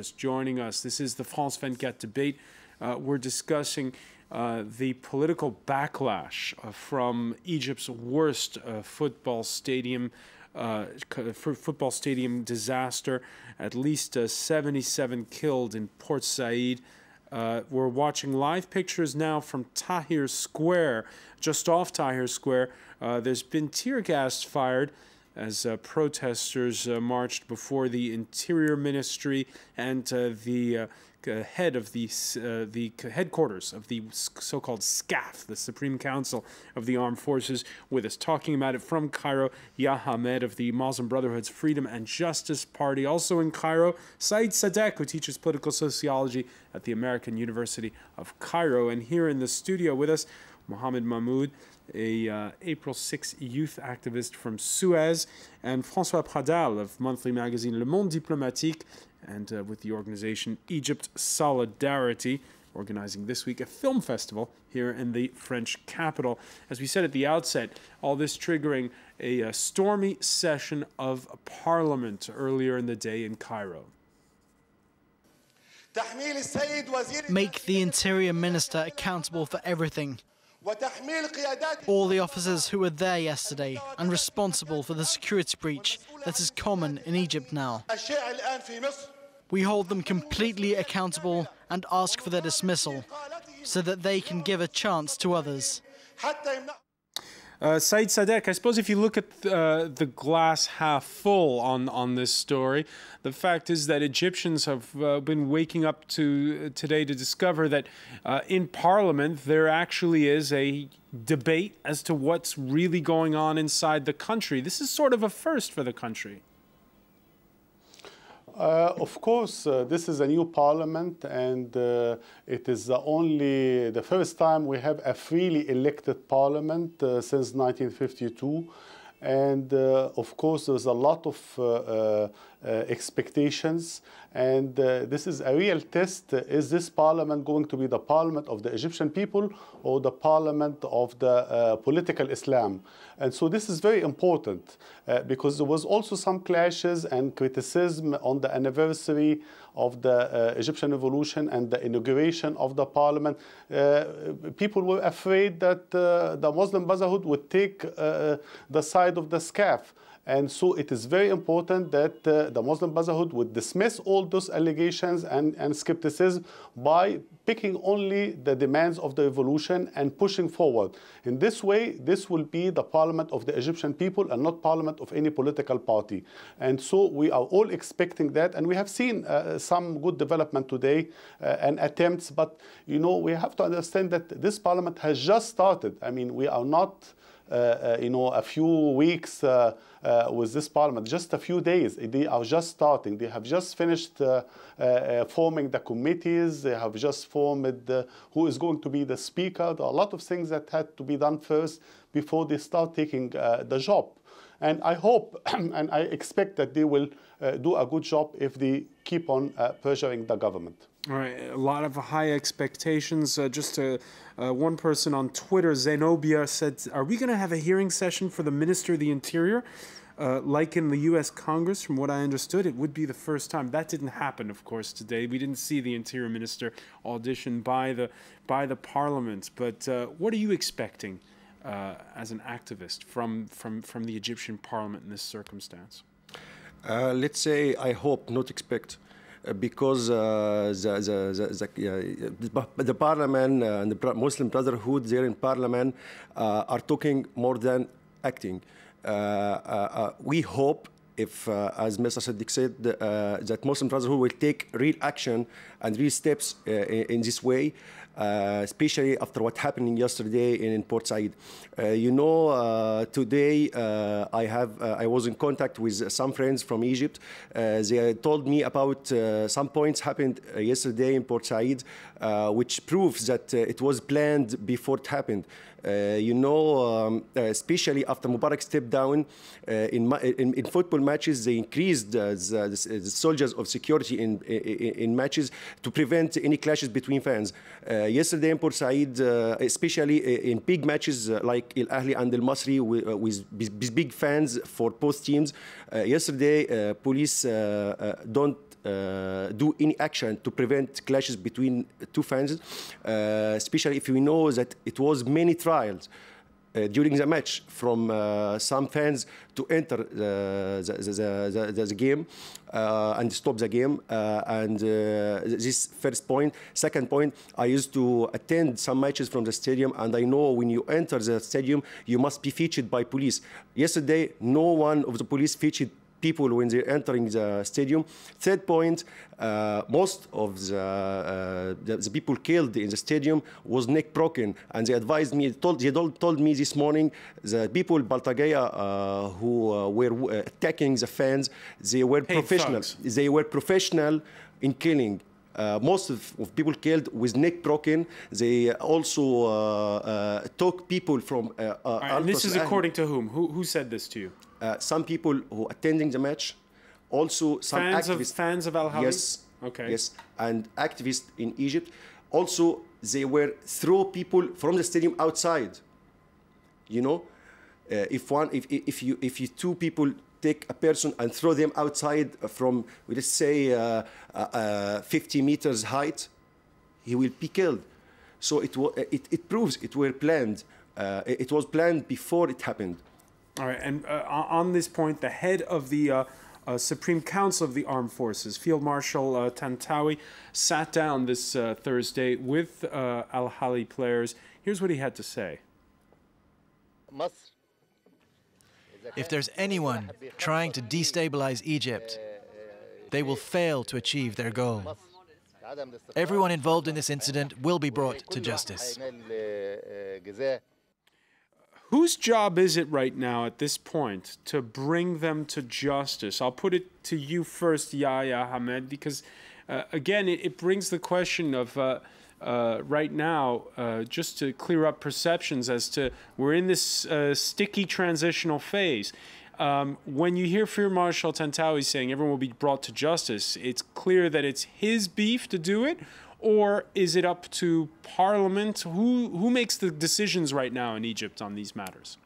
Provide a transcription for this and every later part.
Joining us. This is the France 24 debate. We're discussing the political backlash from Egypt's worst football stadium disaster. At least 77 killed in Port Said. We're watching live pictures now from Tahrir Square, just off Tahrir Square. There's been tear gas fired as protesters marched before the Interior Ministry and the head of the headquarters of the so-called SCAF, the Supreme Council of the Armed Forces. With us talking about it from Cairo, Ahmed of the Muslim Brotherhood's Freedom and Justice Party. Also in Cairo, Said Sadek, who teaches political sociology at the American University of Cairo. And here in the studio with us, Mohamed Mahmoud, a April 6 youth activist from Suez, and François Picard of monthly magazine Le Monde Diplomatique, and with the organization Egypt Solidarity, organizing this week a film festival here in the French capital. As we said at the outset, all this triggering a stormy session of Parliament earlier in the day in Cairo. Make the Interior Minister accountable for everything. All the officers who were there yesterday and responsible for the security breach that is common in Egypt now. We hold them completely accountable and ask for their dismissal so that they can give a chance to others. Said Sadek, I suppose if you look at the glass half full on this story, the fact is that Egyptians have been waking up today to discover that in Parliament there actually is a debate as to what's really going on inside the country. This is sort of a first for the country. Of course, this is a new parliament, and it is the first time we have a freely elected parliament since 1952. And of course, there's a lot of expectations, and this is a real test. Is this parliament going to be the parliament of the Egyptian people or the parliament of the political Islam? And so this is very important because there was also some clashes and criticism on the anniversary of the Egyptian revolution and the inauguration of the parliament. People were afraid that the Muslim Brotherhood would take the side of the SCAF. And so it is very important that the Muslim Brotherhood would dismiss all those allegations and skepticism by picking only the demands of the revolution and pushing forward. In this way, this will be the parliament of the Egyptian people and not parliament of any political party. And so we are all expecting that. And we have seen some good development today and attempts. But, you know, we have to understand that this parliament has just started. I mean, we are not a few weeks with this parliament, just a few days. They are just starting. They have just finished forming the committees. They have just formed who is going to be the speaker. There are a lot of things that had to be done first before they start taking the job. And I hope and I expect that they will do a good job if they keep on pressuring the government. All right, a lot of high expectations. One person on Twitter, Zenobia, said, are we going to have a hearing session for the Minister of the Interior? Like in the U.S. Congress, from what I understood, it would be the first time. That didn't happen, of course, today. We didn't see the Interior Minister auditioned by the Parliament. But what are you expecting as an activist from the Egyptian Parliament in this circumstance? Let's say I hope, not expect. Because the Parliament and the Muslim Brotherhood there in Parliament are talking more than acting. We hope, if, as Mr. Sadek said, that Muslim Brotherhood will take real action and real steps in this way, especially after what happened yesterday in Port Said. Today I was in contact with some friends from Egypt. They told me about some points happened yesterday in Port Said, which proves that it was planned before it happened. Especially after Mubarak stepped down in football matches, they increased the soldiers of security in matches to prevent any clashes between fans. Yesterday in Port Said, especially in big matches like Al Ahly and Al Masri with big fans for both teams, yesterday police don't do any action to prevent clashes between two fans, especially if we know that it was many trials during the match from some fans to enter the game and stop the game. This first point. Second point, I used to attend some matches from the stadium, and I know when you enter the stadium, you must be featured by police. Yesterday, no one of the police featured people when they're entering the stadium. Third point, most of the people killed in the stadium was neck broken, and they advised me, they told me this morning, the people Baltagaya who were attacking the fans, they were professional. They were professional in killing. Most of people killed with neck broken. They also took people from. And this is according to whom? Who said this to you? Some people who attending the match, also some activists. Fans of Al Ahly? Yes. Okay. Yes, and activists in Egypt. Also, they were throw people from the stadium outside. You know, if you two people take a person and throw them outside from, let's say, 50 meters height, he will be killed. So it proves it were planned. It was planned before it happened. All right, and on this point, the head of the Supreme Council of the Armed Forces, Field Marshal Tantawi, sat down this Thursday with Al Ahly players. Here's what he had to say. If there's anyone trying to destabilize Egypt, they will fail to achieve their goal. Everyone involved in this incident will be brought to justice. Whose job is it right now at this point to bring them to justice? I'll put it to you first, Yahya Hamed, because, again, it brings the question of right now, just to clear up perceptions as to we're in this sticky transitional phase. When you hear Field Marshal Tantawi saying everyone will be brought to justice, it's clear that it's his beef to do it, or is it up to Parliament? Who makes the decisions right now in Egypt on these matters?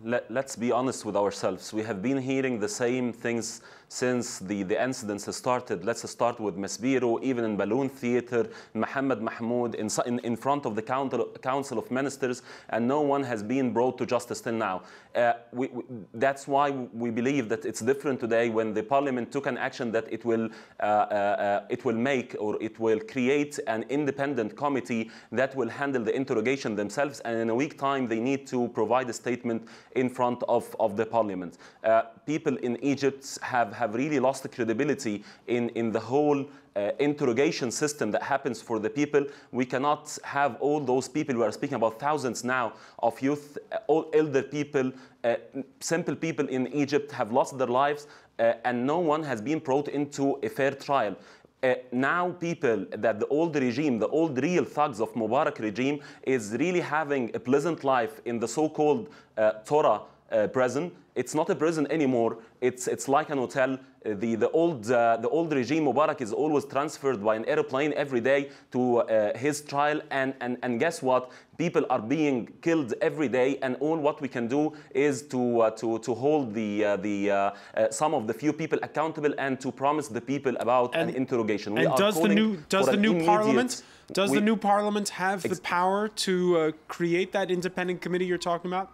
Let's be honest with ourselves. We have been hearing the same things since the incidents started. Let's start with Masbiro, even in Balloon Theatre, Mohammed Mahmoud, in front of the Council of Ministers, and no one has been brought to justice till now. That's why we believe that it's different today when the Parliament took an action that it will make, or it will create an independent committee that will handle the interrogation themselves, and in a week's time they need to provide a statement in front of the Parliament. People in Egypt have really lost the credibility in the whole interrogation system that happens for the people. We cannot have all those people, we are speaking about thousands now of youth, all elder people, simple people in Egypt have lost their lives, and no one has been brought into a fair trial. Now people that the old regime, the old real thugs of Mubarak regime is really having a pleasant life in the so-called Torah prison. It's not a prison anymore. It's like an hotel. The old regime, Mubarak, is always transferred by an airplane every day to his trial, and guess what? People are being killed every day, and all what we can do is to hold some of the few people accountable and to promise the people about an interrogation. And does the new parliament have the power to create that independent committee you're talking about?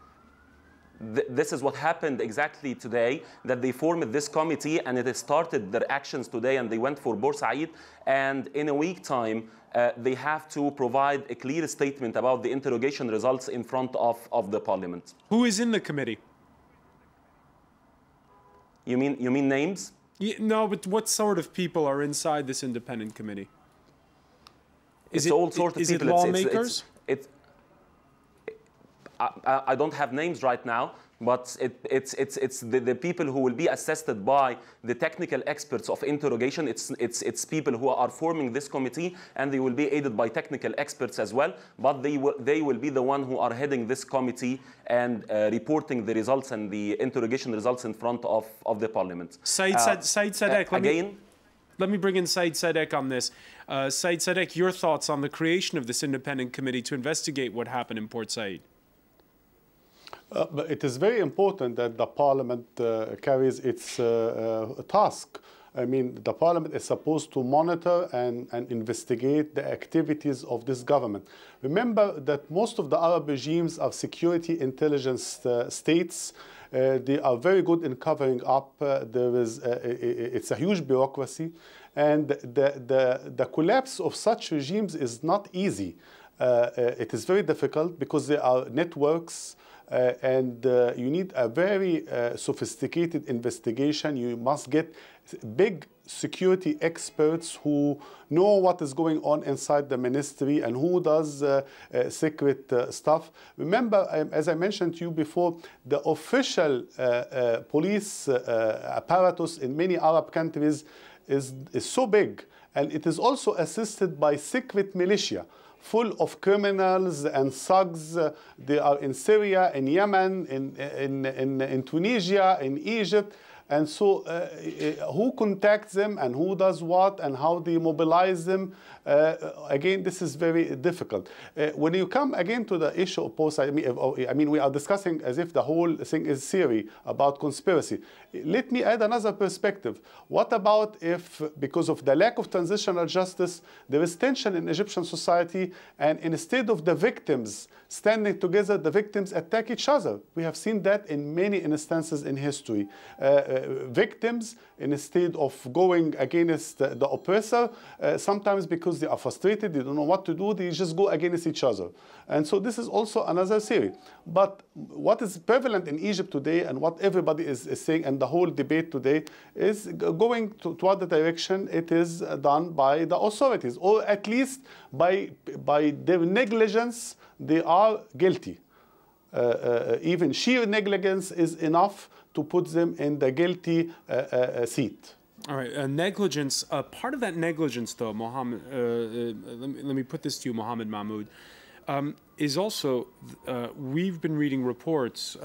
This is what happened exactly today, that they formed this committee and it has started their actions today, and they went for Boursaid, and in a week's time they have to provide a clear statement about the interrogation results in front of the Parliament. Who is in the committee? You mean names? No, but what sort of people are inside this independent committee? It's all sorts of people. Is it lawmakers? I don't have names right now, but it's the people who will be assessed by the technical experts of interrogation. It's people who are forming this committee, and they will be aided by technical experts as well. But they will be the one who are heading this committee and reporting the results and the interrogation results in front of the Parliament. Said Sadek, let me bring in Said Sadek on this. Said Sadek, your thoughts on the creation of this independent committee to investigate what happened in Port Said? But it is very important that the Parliament carries its task I mean, the parliament is supposed to monitor and investigate the activities of this government. Remember that most of the Arab regimes are security intelligence states. They are very good in covering up. It's a huge bureaucracy. And the collapse of such regimes is not easy. It is very difficult because there are networks and you need a very sophisticated investigation. You must get big security experts who know what is going on inside the ministry and who does secret stuff. Remember, as I mentioned to you before, the official police apparatus in many Arab countries is so big, and it is also assisted by secret militia full of criminals and thugs. They are in Syria, in Yemen, in Tunisia, in Egypt. And so who contacts them and who does what and how they mobilize them, again, this is very difficult. When you come again to the issue of post, I mean, we are discussing as if the whole thing is theory about conspiracy. Let me add another perspective. What about if, because of the lack of transitional justice, there is tension in Egyptian society, and instead of the victims standing together, the victims attack each other? We have seen that in many instances in history. Victims, instead of going against the oppressor, sometimes because they are frustrated, they don't know what to do, they just go against each other. And so this is also another theory. But what is prevalent in Egypt today, and what everybody is saying, and the whole debate today, is going toward the direction it is done by the authorities, or at least by their negligence, they are guilty. Even sheer negligence is enough to put them in the guilty seat. All right, negligence. Part of that negligence, though, Mohammed, let me put this to you, Mohammed Mahmoud, is also, we've been reading reports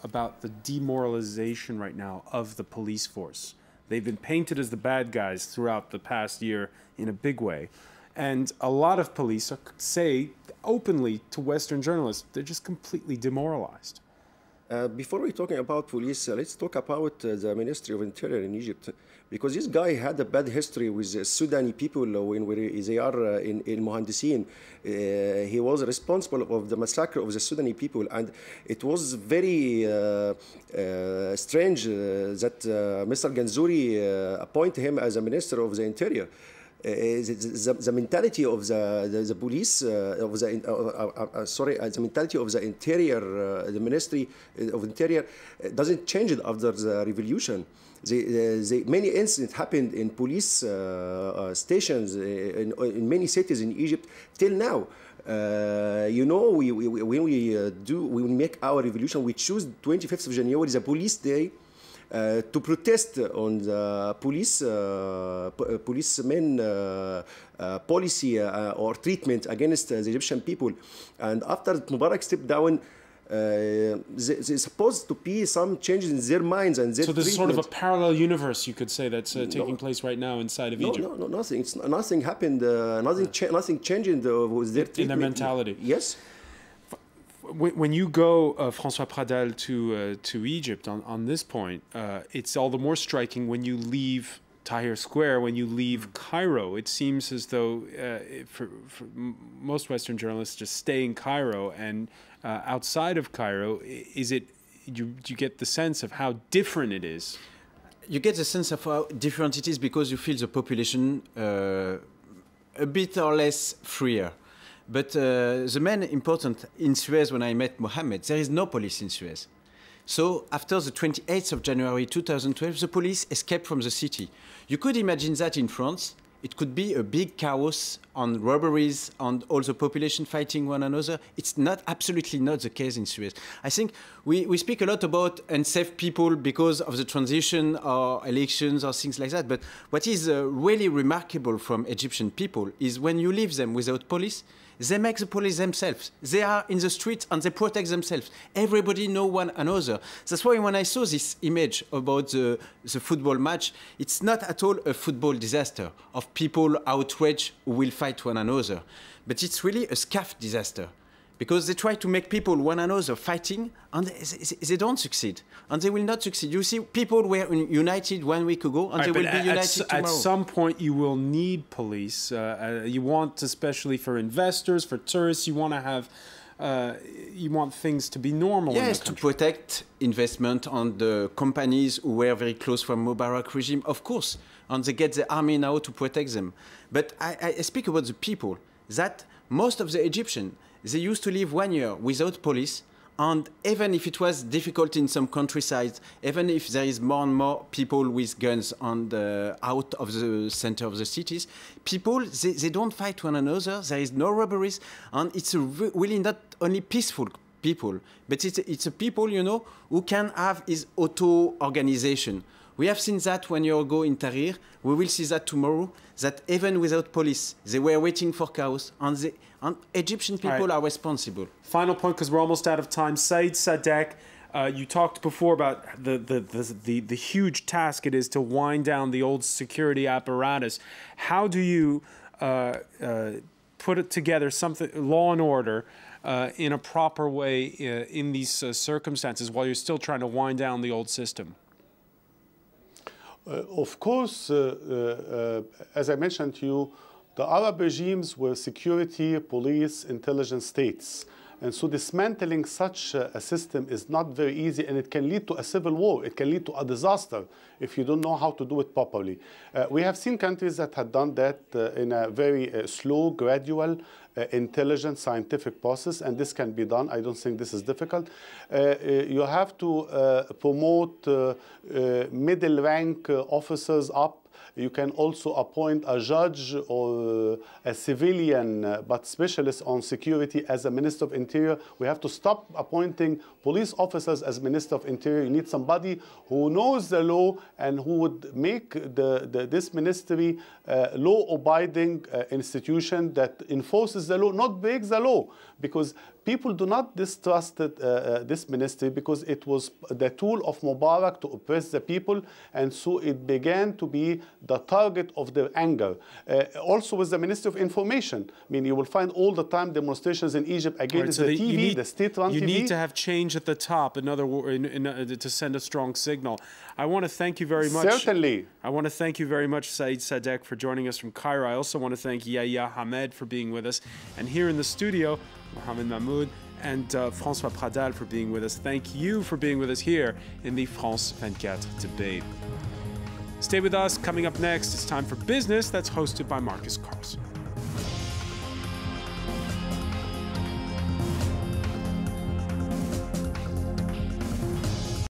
about the demoralization right now of the police force. They've been painted as the bad guys throughout the past year in a big way. And a lot of police say openly to Western journalists, they're just completely demoralized. Before we're talking about police, let's talk about the Ministry of Interior in Egypt. Because this guy had a bad history with Sudani people when they are in Mohandisin. He was responsible of the massacre of the Sudani people. And it was very strange that Mr. Ganzouri appointed him as a Minister of the Interior. The mentality of the police, the mentality of the interior, the Ministry of Interior doesn't change it after the revolution. Many incidents happened in police stations in many cities in Egypt till now. You know, when we make our revolution, we choose 25th of January, the police day, to protest on the policemen policy or treatment against the Egyptian people. And after Mubarak stepped down, there's supposed to be some changes in their minds and their So there's sort of a parallel universe, you could say, that's taking place right now inside of Egypt. No, nothing. Nothing happened. Nothing changed with their treatment. In their mentality. Yes. When you go, François Pradel, to Egypt on this point, it's all the more striking when you leave Tahrir Square, when you leave Cairo. It seems as though for most Western journalists just stay in Cairo, and outside of Cairo, do you get the sense of how different it is? You get the sense of how different it is because you feel the population a bit or less freer. But the main important in Suez, when I met Mohammed, there is no police in Suez. So after the 28th of January 2012, the police escaped from the city. You could imagine that in France. It could be a big chaos on robberies, on all the population fighting one another. It's absolutely not the case in Suez. I think we speak a lot about unsafe people because of the transition or elections or things like that. But what is really remarkable from Egyptian people is when you leave them without police, they make the police themselves. They are in the streets and they protect themselves. Everybody knows one another. That's why when I saw this image about the football match, it's not at all a football disaster of people outraged who will fight one another. But it's really a scaff disaster. because they try to make people one another fighting, and they don't succeed, and they will not succeed. You see, people were united 1 week ago, and they will be united tomorrow. At some point, you will need police. You want, especially for investors, for tourists, you want to have, you want things to be normal. Yes, to protect investment on the companies who were very close from Mubarak regime, of course, and they get the army now to protect them. But I speak about the people, that most of the Egyptians, they used to live 1 year without police, and even if it was difficult in some countrysides, even if there is more and more people with guns out of the center of the cities, people, they don't fight one another, there is no robberies, and it's really not only peaceful people, but it's a people, you know, who can have his auto-organization. We have seen that when you go in Tahrir. We will see that tomorrow, that even without police, they were waiting for chaos, and Egyptian people are responsible. Final point, because we're almost out of time. Said Sadek, you talked before about the huge task it is to wind down the old security apparatus. How do you put it together, something, law and order, in a proper way in these circumstances while you're still trying to wind down the old system? Of course, as I mentioned to you, the Arab regimes were security, police, intelligence states. And so dismantling such a system is not very easy, and it can lead to a civil war. It can lead to a disaster if you don't know how to do it properly. We have seen countries that had done that in a very slow, gradual, intelligent, scientific process, and this can be done. I don't think this is difficult. You have to promote middle rank officers up. You can also appoint a judge or a civilian but specialist on security as a Minister of Interior. We have to stop appointing police officers as Minister of Interior. You need somebody who knows the law and who would make this ministry a law-abiding institution that enforces the law, not breaks the law. Because people do not distrust this ministry because it was the tool of Mubarak to oppress the people, and so it began to be the target of their anger. Also with the Ministry of Information. I mean, you will find all the time demonstrations in Egypt against the TV, the state-run TV. You need to have change at the top, in other words, to send a strong signal. I want to thank you very much. Certainly. I want to thank you very much, Said Sadek, for joining us from Cairo. I also want to thank Yahya Hamed for being with us. And here in the studio, Mohamed Mahmoud and François Picard for being with us. Thank you for being with us here in the France 24 debate. Stay with us. Coming up next, it's time for Business. That's hosted by Marcus Carlson.